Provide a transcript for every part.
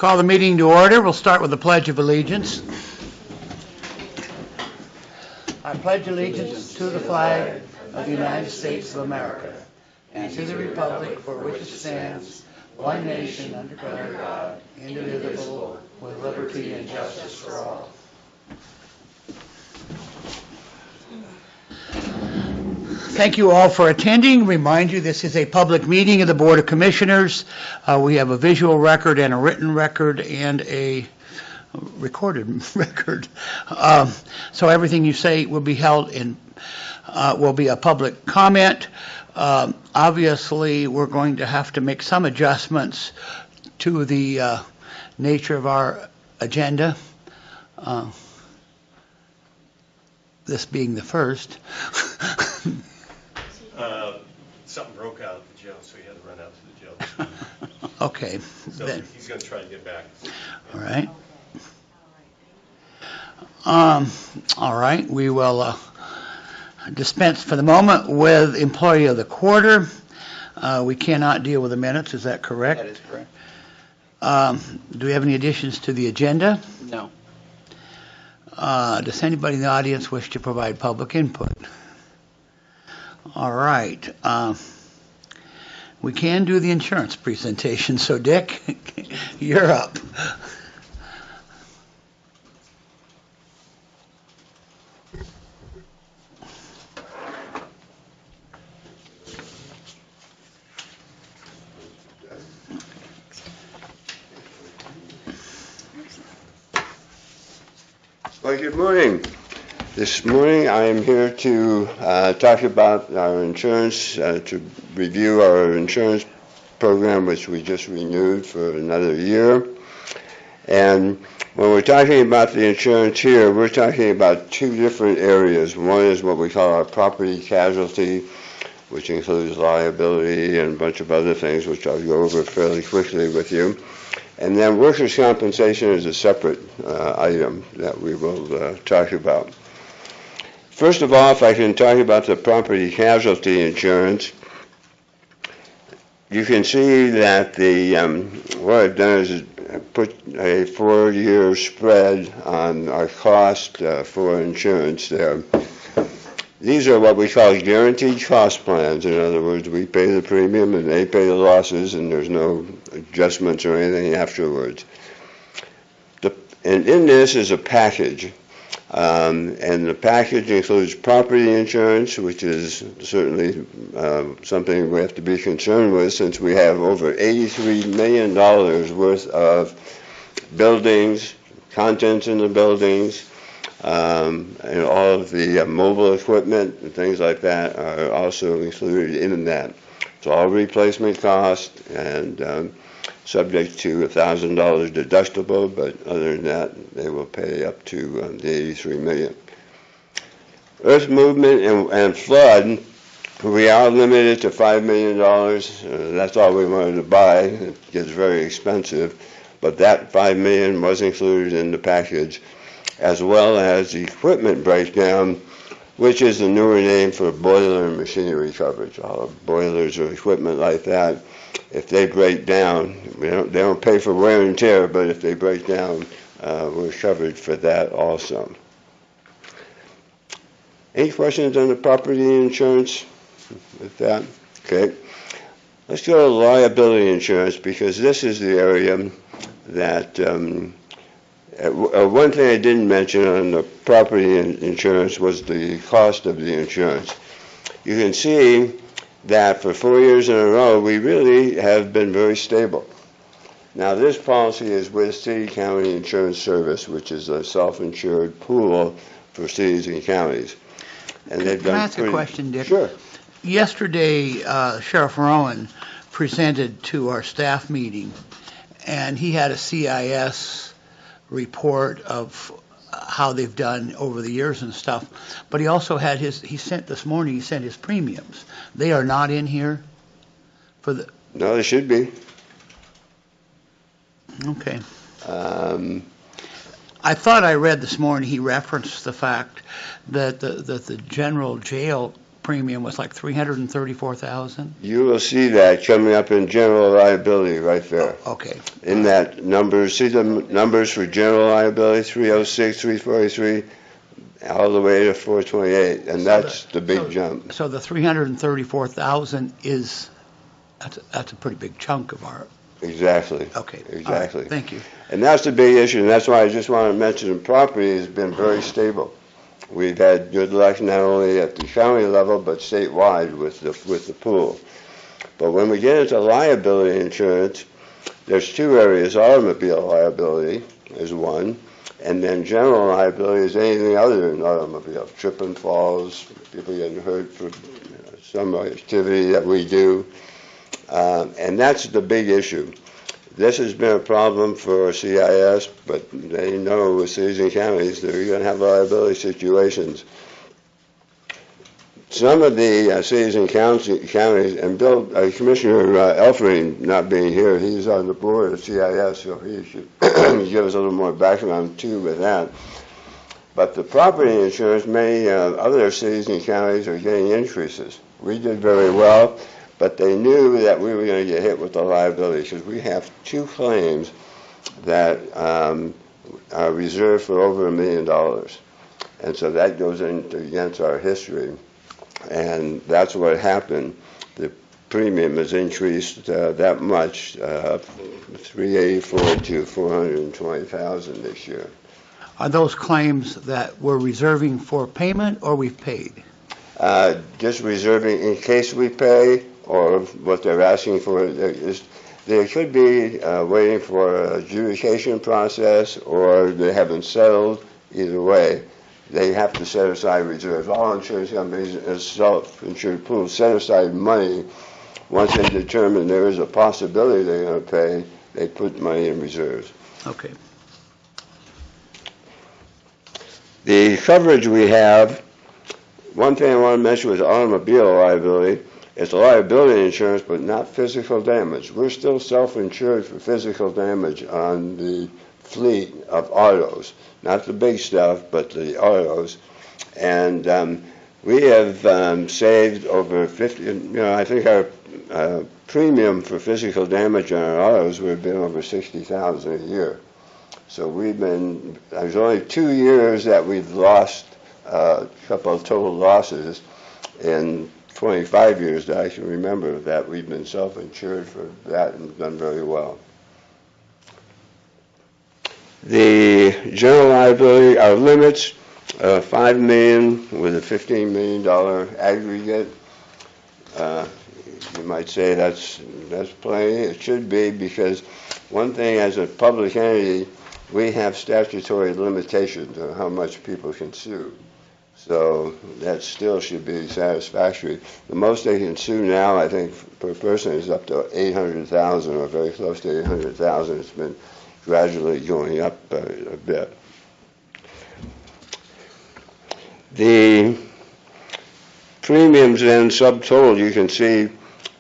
Call the meeting to order. We'll start with the Pledge of Allegiance. I pledge allegiance to the flag of the United States of America and to the republic for which it stands, one nation under God, indivisible, with liberty and justice for all. Thank you all for attending. Remind you, this is a public meeting of the Board of Commissioners. We have a visual record and a written record and a recorded record. So everything you say will be held in, will be a public comment. Obviously, we're going to have to make some adjustments to the nature of our agenda. This being the first. Something broke out at the jail, so he had to run out to the jail. Okay. So then. He's going to try to get back. All right. All right. We will dispense for the moment with Employee of the Quarter. We cannot deal with the minutes. Is that correct? That is correct. Do we have any additions to the agenda? No. Does anybody in the audience wish to provide public input? All right. We can do the insurance presentation. So, Dick, you're up. Well, good morning. This morning I am here to talk about our insurance, to review our insurance program, which we just renewed for another year. And when we're talking about the insurance here, we're talking about two different areas. One is what we call our property casualty, which includes liability and a bunch of other things, which I'll go over fairly quickly with you. And then workers' compensation is a separate item that we will talk about. First of all, if I can talk about the property casualty insurance, you can see that the what I've done is put a 4-year spread on our cost for insurance there. These are what we call guaranteed cost plans. In other words, we pay the premium and they pay the losses, and there's no adjustments or anything afterwards. And in this is a package. And the package includes property insurance, which is certainly something we have to be concerned with, since we have over $83 million worth of buildings, contents in the buildings, and all of the mobile equipment and things like that are also included in that. It's all replacement cost and subject to $1,000 deductible, but other than that, they will pay up to the $83 million. Earth movement and flood, we are limited to $5 million. That's all we wanted to buy. It gets very expensive, but that $5 million was included in the package, as well as equipment breakdown, which is the newer name for boiler and machinery coverage. All boilers or equipment like that, if they break down, they don't pay for wear and tear, but if they break down, we're covered for that also. Any questions on the property insurance with that? Okay. Let's go to liability insurance, because this is the area that one thing I didn't mention on the property insurance was the cost of the insurance. You can see that for 4 years in a row, we really have been very stable. Now, this policy is with City County Insurance Service, which is a self-insured pool for cities and counties. And they've done. Can I ask a question, Dick? Sure. Yesterday, Sheriff Rowan presented to our staff meeting, and he had a CIS report of how they've done over the years and stuff. But he also had he sent his premiums. They are not in here for the. No, they should be. Okay. I thought I read this morning he referenced the fact that the general jail premium was like $334,000? You will see that coming up in general liability right there. Okay. In that numbers, see the numbers for general liability, 306, 343, all the way to 428, and that's the big jump. So the $334,000 is, that's a pretty big chunk of our, Exactly. okay. All right, Exactly. thank you. And that's the big issue, and that's why I just want to mention the property has been very stable. We've had good luck not only at the county level, but statewide with the pool. But when we get into liability insurance, there's two areas. Automobile liability is one, and then general liability is anything other than automobile. Trip and falls, people getting hurt for some activity that we do. And that's the big issue. This has been a problem for CIS, but they know with cities and counties they're going to have liability situations. Some of the cities and counties, and Bill, Commissioner Elfring not being here, he's on the board of CIS, so he should give us a little more background too with that. But the property insurance, many other cities and counties are getting increases. We did very well, but they knew that we were going to get hit with the liability because we have two claims that are reserved for over $1 million. And so that goes against our history. And that's what happened. The premium has increased that much, 384 to 420,000 this year. Are those claims that we're reserving for payment or we've paid? Just reserving in case we pay, or what they're asking for. They could be waiting for an adjudication process, or they haven't settled. Either way, they have to set aside reserves. All insurance companies and self-insured pools set aside money. Once they determine there is a possibility they're going to pay, they put money in reserves. Okay. The coverage we have, one thing I want to mention with automobile liability, it's liability insurance, but not physical damage. We're still self-insured for physical damage on the fleet of autos, not the big stuff, but the autos. And we have saved over 50, I think our premium for physical damage on our autos would have been over $60,000 a year. So there's only 2 years that we've lost a couple of total losses in 25 years that I can remember that we've been self-insured for that and done very well. The general liability, our limits, $5 million with a $15 million aggregate. You might say that's plenty. It should be, because one thing, as a public entity, we have statutory limitations on how much people can sue. So that still should be satisfactory. The most they can sue now, I think, per person is up to $800,000 or very close to $800,000. It's been gradually going up a bit. The premiums in subtotal, you can see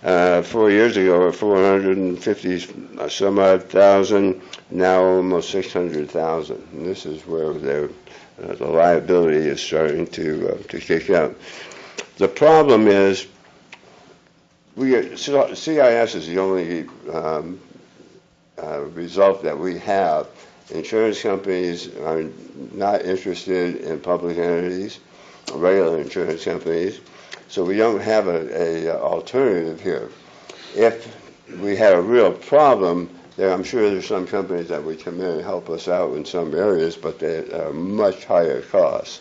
4 years ago were 450 some odd thousand, now almost 600,000. And this is where the liability is starting to kick out. The problem is, CIS is the only result that we have. Insurance companies are not interested in public entities, regular insurance companies, so we don't have a alternative here. If we had a real problem, I'm sure there's some companies that would come in and help us out in some areas, but they are much higher cost.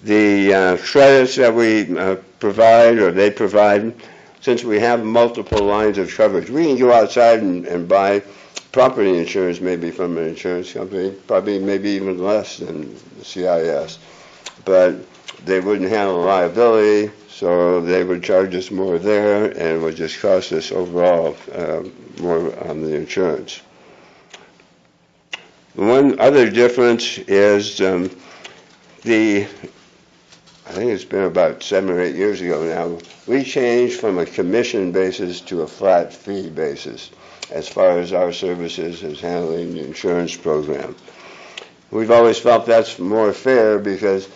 The credits that we provide, or they provide, since we have multiple lines of coverage, we can go outside and buy property insurance maybe from an insurance company, probably maybe even less than the CIS, but they wouldn't handle liability, so they would charge us more there, and it would just cost us overall more on the insurance. One other difference is I think it's been about 7 or 8 years ago now, we changed from a commission basis to a flat fee basis as far as our services as handling the insurance program. We've always felt that's more fair, because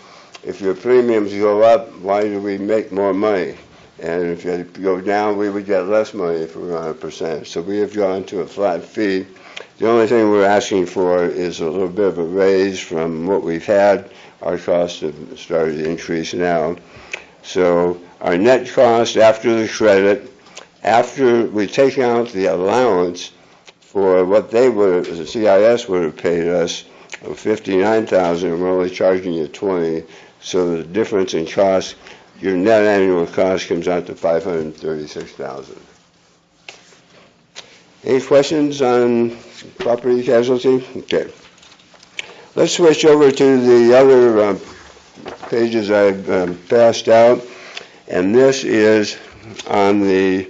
if your premiums go up, why do we make more money? And if you go down, we would get less money if we were on a percentage. So we have gone to a flat fee. The only thing we're asking for is a little bit of a raise from what we've had. Our costs have started to increase now. So our net cost after the credit, after we take out the allowance for what they would, the CIS would have paid us, of $59,000, we're only charging you $20,000. So the difference in cost, your net annual cost comes out to $536,000. Any questions on property casualty? Okay. Let's switch over to the other pages I've passed out, and this is on the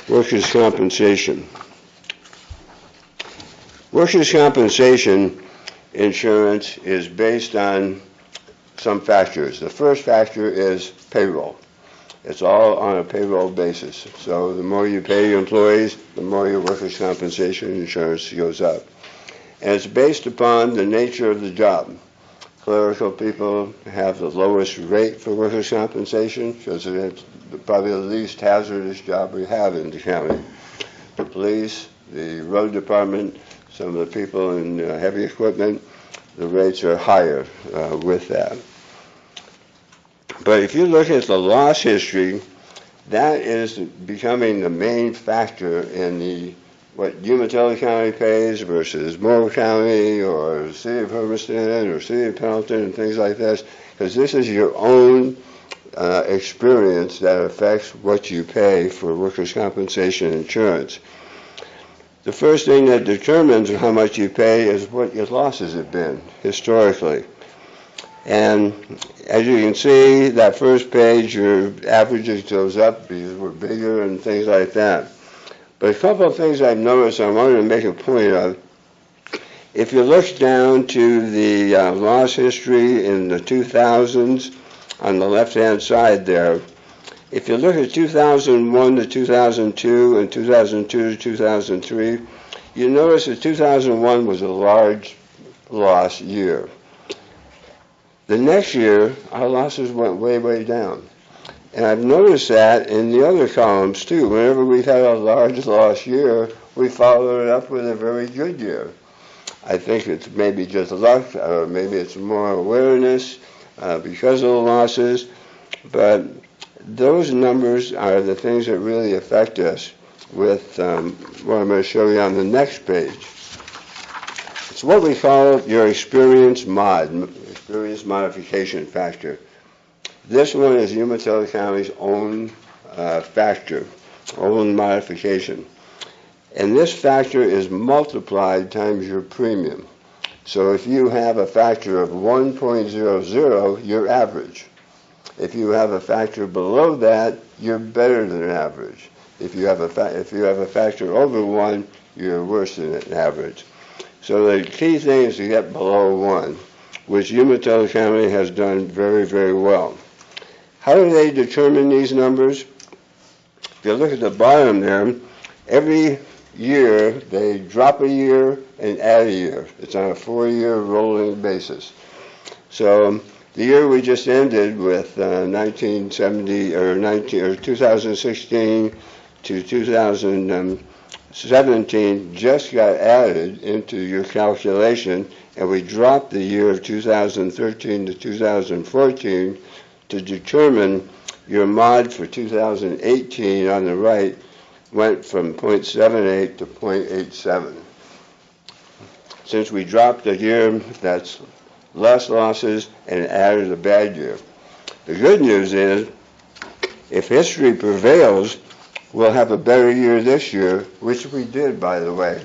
workers' compensation. Workers' compensation insurance is based on some factors. The first factor is payroll. It's all on a payroll basis. So the more you pay your employees, the more your workers' compensation insurance goes up. And it's based upon the nature of the job. Clerical people have the lowest rate for workers' compensation because it's probably the least hazardous job we have in the county. The police, the road department, some of the people in heavy equipment, the rates are higher with that. But if you look at the loss history, that is becoming the main factor in what Umatilla County pays versus Moore County or the City of Hermiston or City of Pendleton and things like this, because this is your own experience that affects what you pay for workers' compensation insurance. The first thing that determines how much you pay is what your losses have been historically. And as you can see, that first page, your averages goes up because we're bigger and things like that. But a couple of things I've noticed I wanted to make a point of. If you look down to the loss history in the 2000s on the left-hand side there, if you look at 2001 to 2002 and 2002 to 2003, you notice that 2001 was a large loss year. The next year, our losses went way, way down. And I've noticed that in the other columns too. Whenever we've had a large loss year, we follow it up with a very good year. I think it's maybe just luck, or maybe it's more awareness because of the losses, but those numbers are the things that really affect us with what I'm going to show you on the next page. It's what we call your experience modification factor. This one is Umatilla County's own factor, own modification. And this factor is multiplied times your premium. So if you have a factor of 1.00, you're average. If you have a factor below that, you're better than average. If you have a factor over 1, you're worse than average. So the key thing is to get below 1, which Umatilla County has done very, very well. How do they determine these numbers? If you look at the bottom there, every year they drop a year and add a year. It's on a 4-year rolling basis. So the year we just ended with 2016 to 2017 just got added into your calculation, and we dropped the year of 2013 to 2014 to determine your mod for 2018 on the right went from 0.78 to 0.87. Since we dropped a year, that's less losses and added a bad year. The good news is, if history prevails, we'll have a better year this year, which we did, by the way.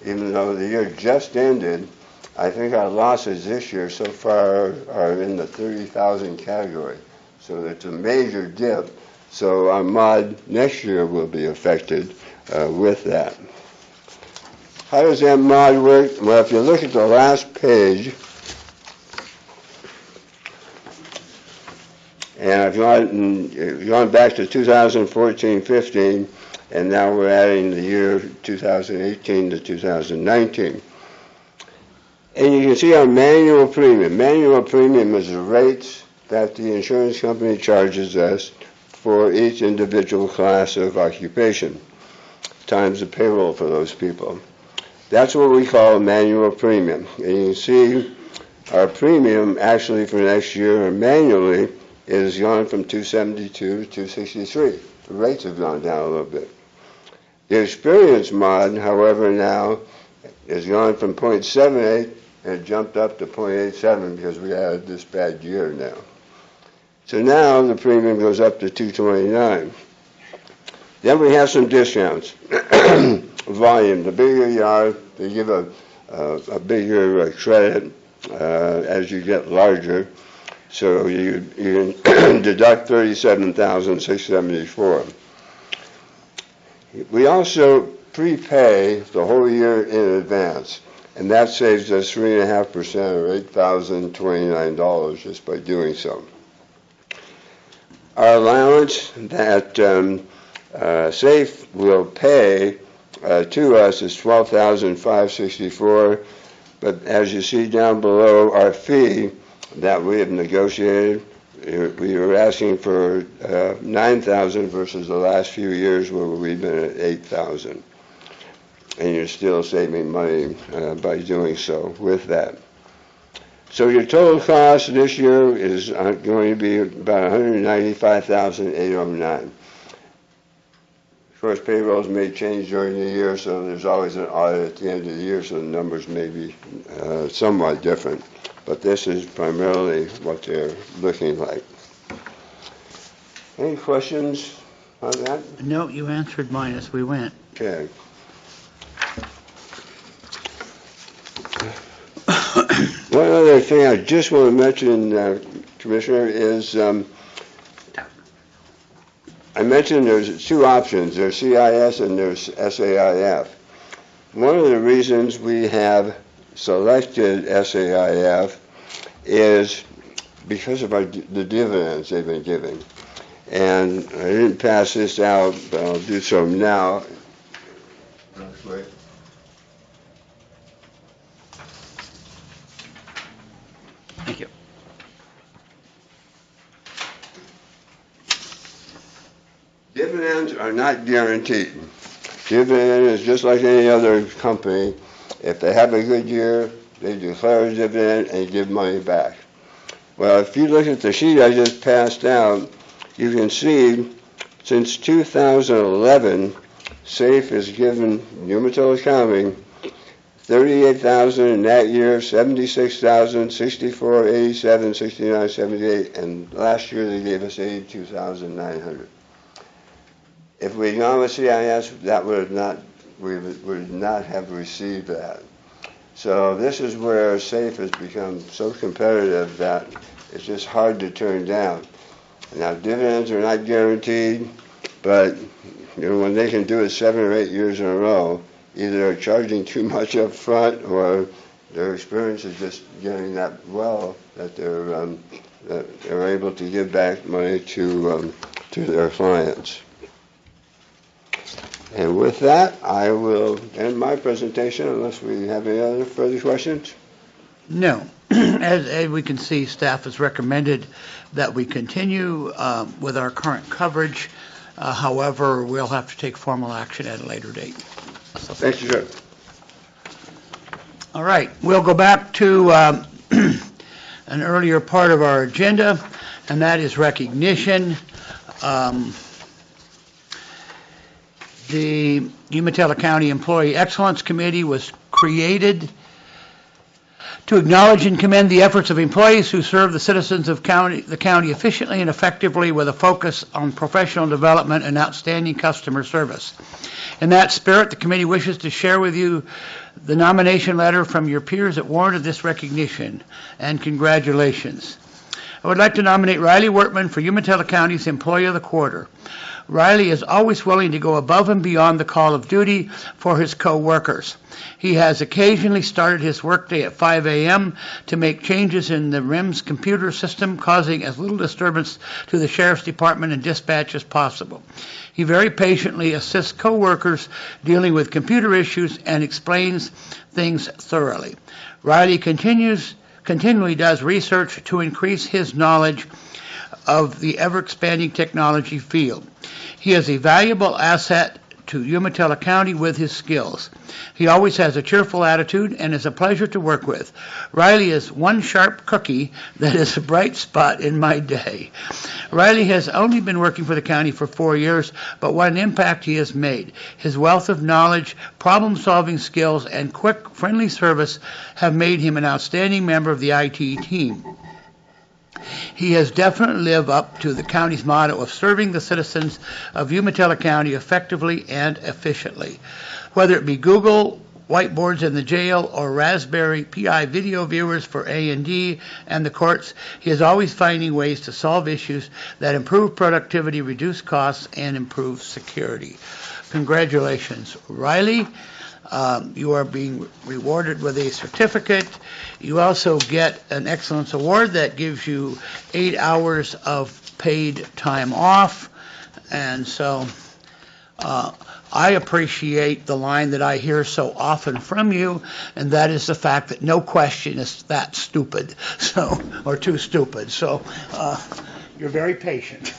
Even though the year just ended, I think our losses this year so far are in the 30,000 category. So it's a major dip. So our mod next year will be affected with that. How does that mod work? Well, if you look at the last page, and I've gone back to 2014-15, and now we're adding the year 2018 to 2019. And you can see our manual premium. Manual premium is the rates that the insurance company charges us for each individual class of occupation, times the payroll for those people. That's what we call a manual premium. And you can see our premium actually for next year manually is gone from 272 to 263. The rates have gone down a little bit. The experience mod, however, now is gone from 0.78 and it jumped up to 0.87 because we had this bad year now. So now the premium goes up to 229. Then we have some discounts. Volume. The bigger you are, they give a bigger credit as you get larger. So you deduct $37,674. We also prepay the whole year in advance, and that saves us 3.5% or $8,029 just by doing so. Our allowance that SAFE will pay to us is $12,564, but as you see down below, our fee that we have negotiated, we were asking for $9,000 versus the last few years where we've been at $8,000. And you're still saving money by doing so with that. So your total cost this year is going to be about $195,809. Of course, payrolls may change during the year, so there's always an audit at the end of the year, so the numbers may be somewhat different. But this is primarily what they're looking like. Any questions on that? No, you answered mine as we went. Okay. One other thing I just want to mention, Commissioner, is I mentioned there's two options. There's CIS and there's SAIF. One of the reasons we have selected SAIF is because of the dividends they've been giving. And I didn't pass this out, but I'll do so now. Thank you. Dividends are not guaranteed. Dividend is just like any other company. If they have a good year, they declare a dividend and give money back. Well, if you look at the sheet I just passed out, you can see since 2011, SAFE has given Umatilla County $38,000 in that year, $76,000, $64,000, $87,000, $69,000, $78,000, and last year they gave us $82,900. If we'd gone with CIS, we would not have received that. So this is where SAFE has become so competitive that it's just hard to turn down. Now, dividends are not guaranteed, but when they can do it 7 or 8 years in a row, either they're charging too much up front or their experience is just getting that well that they're able to give back money to their clients. And with that, I will end my presentation unless we have any other further questions. No. As we can see, staff has recommended that we continue with our current coverage. However, we'll have to take formal action at a later date. So, thank you, sir. All right. We'll go back to an earlier part of our agenda, and that is recognition. The Umatilla County Employee Excellence Committee was created to acknowledge and commend the efforts of employees who serve the citizens of the county efficiently and effectively with a focus on professional development and outstanding customer service. In that spirit, the committee wishes to share with you the nomination letter from your peers that warranted this recognition, and congratulations. I would like to nominate Riley Wortman for Umatilla County's Employee of the Quarter. Riley is always willing to go above and beyond the call of duty for his co-workers. He has occasionally started his workday at 5 a.m. to make changes in the RIMS computer system, causing as little disturbance to the Sheriff's Department and dispatch as possible. He very patiently assists co-workers dealing with computer issues and explains things thoroughly. Riley continually does research to increase his knowledge of the ever-expanding technology field. He is a valuable asset to Umatilla County with his skills. He always has a cheerful attitude and is a pleasure to work with. Riley is one sharp cookie that is a bright spot in my day. Riley has only been working for the county for 4 years, but what an impact he has made. His wealth of knowledge, problem-solving skills, and quick, friendly service have made him an outstanding member of the IT team. He has definitely lived up to the county's motto of serving the citizens of Umatilla County effectively and efficiently. Whether it be Google whiteboards in the jail or Raspberry Pi video viewers for A&D and the courts, he is always finding ways to solve issues that improve productivity, reduce costs, and improve security. Congratulations, Riley. You are being rewarded with a certificate. You also get an Excellence Award that gives you 8 hours of paid time off. And so I appreciate the line that I hear so often from you, and that is the fact that no question is that stupid, or too stupid. So you're very patient.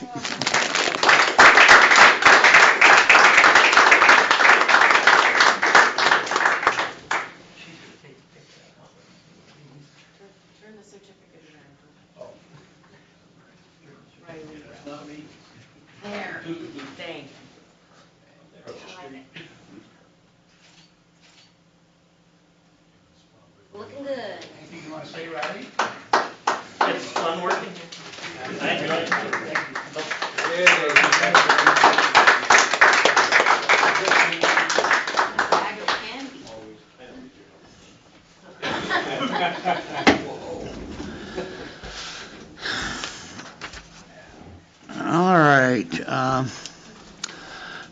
Turn the certificate around. There. Thank you. Looking good. Anything you want to say, Riley? It's fun working. Thank you. Bag of candy. All right.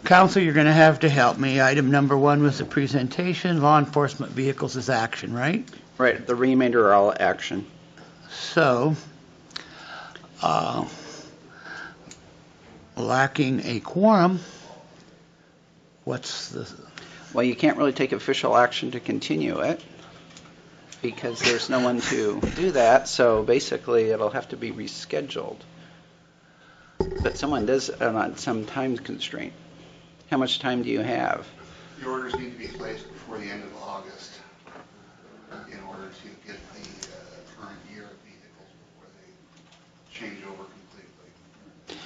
Council, you're going to have to help me. Item number 1 was the presentation. Law enforcement vehicles is action, right? Right, the remainder are all action. So, lacking a quorum, what's the... Well, you can't really take official action to continue it because there's no one to do that, so basically it'll have to be rescheduled. But someone does on some time constraint. How much time do you have? The orders need to be placed before the end of August in order to get the current year of vehicles before they change over completely.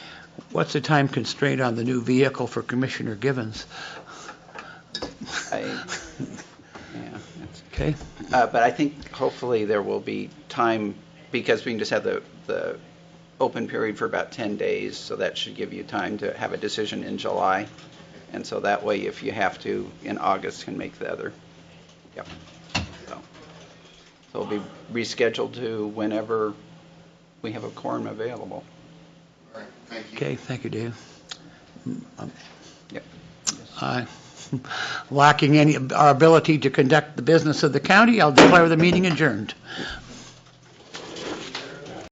What's the time constraint on the new vehicle for Commissioner Givens? Okay. But I think hopefully there will be time because we can just have the open period for about 10 days, so that should give you time to have a decision in July. And so that way, if you have to, in August, can make the other. Yep. So it'll be rescheduled to whenever we have a quorum available. All right, thank you. Okay, thank you, Dave. Yep. Lacking our ability to conduct the business of the county, I'll declare the meeting adjourned.